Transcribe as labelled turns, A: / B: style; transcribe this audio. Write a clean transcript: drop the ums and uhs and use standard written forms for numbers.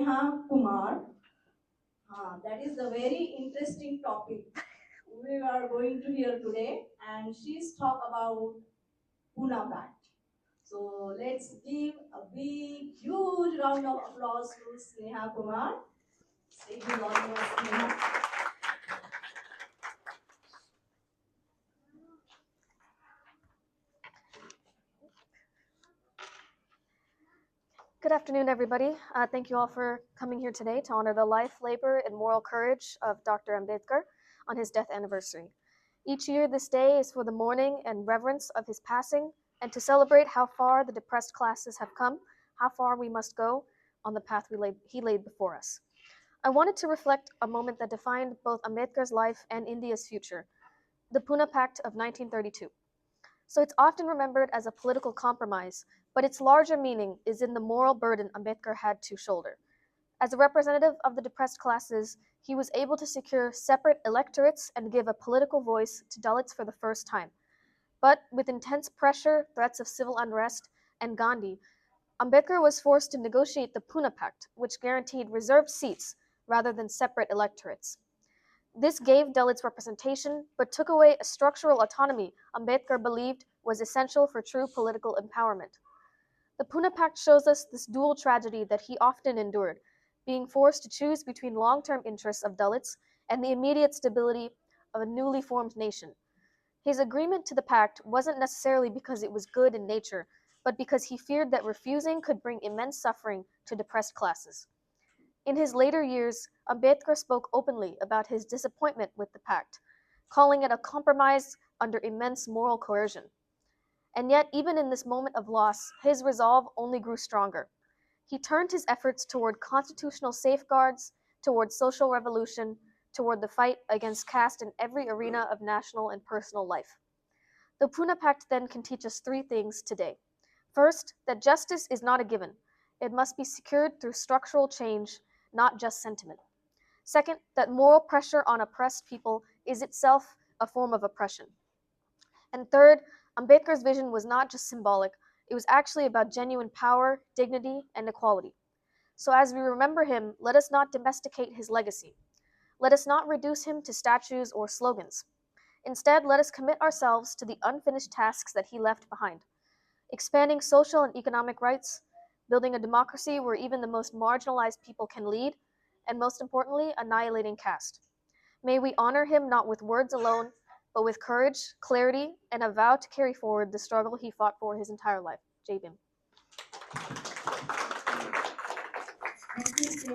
A: Sneha Kumar. That is a very interesting topic we are going to hear today, and she's talk about Poona Pact. So let's give a big, huge round of applause to Sneha Kumar. Stage is all yours, Sneha.
B: Good afternoon, everybody. Thank you all for coming here today to honor the life, labor, and moral courage of Dr. Ambedkar on his death anniversary. Each year, this day is for the mourning and reverence of his passing and to celebrate how far the depressed classes have come, how far we must go on the path he laid before us. I wanted to reflect a moment that defined both Ambedkar's life and India's future, the Poona Pact of 1932. So it's often remembered as a political compromise, but its larger meaning is in the moral burden Ambedkar had to shoulder. As a representative of the depressed classes, he was able to secure separate electorates and give a political voice to Dalits for the first time. But with intense pressure, threats of civil unrest, and Gandhi, Ambedkar was forced to negotiate the Poona Pact, which guaranteed reserved seats rather than separate electorates. This gave Dalits representation, but took away a structural autonomy Ambedkar believed was essential for true political empowerment. The Poona Pact shows us this dual tragedy that he often endured, being forced to choose between long-term interests of Dalits and the immediate stability of a newly formed nation. His agreement to the pact wasn't necessarily because it was good in nature, but because he feared that refusing could bring immense suffering to depressed classes. In his later years, Ambedkar spoke openly about his disappointment with the pact, calling it a compromise under immense moral coercion. And yet, even in this moment of loss, his resolve only grew stronger. He turned his efforts toward constitutional safeguards, toward social revolution, toward the fight against caste in every arena of national and personal life. The Poona Pact then can teach us three things today. First, that justice is not a given. It must be secured through structural change, not just sentiment. Second, that moral pressure on oppressed people is itself a form of oppression. And third, Ambedkar's vision was not just symbolic, it was actually about genuine power, dignity, and equality. So as we remember him, let us not domesticate his legacy. Let us not reduce him to statues or slogans. Instead, let us commit ourselves to the unfinished tasks that he left behind, expanding social and economic rights, building a democracy where even the most marginalized people can lead, and most importantly, annihilating caste. May we honor him not with words alone, but with courage, clarity, and a vow to carry forward the struggle he fought for his entire life. Jai Bhim.
A: Thank you,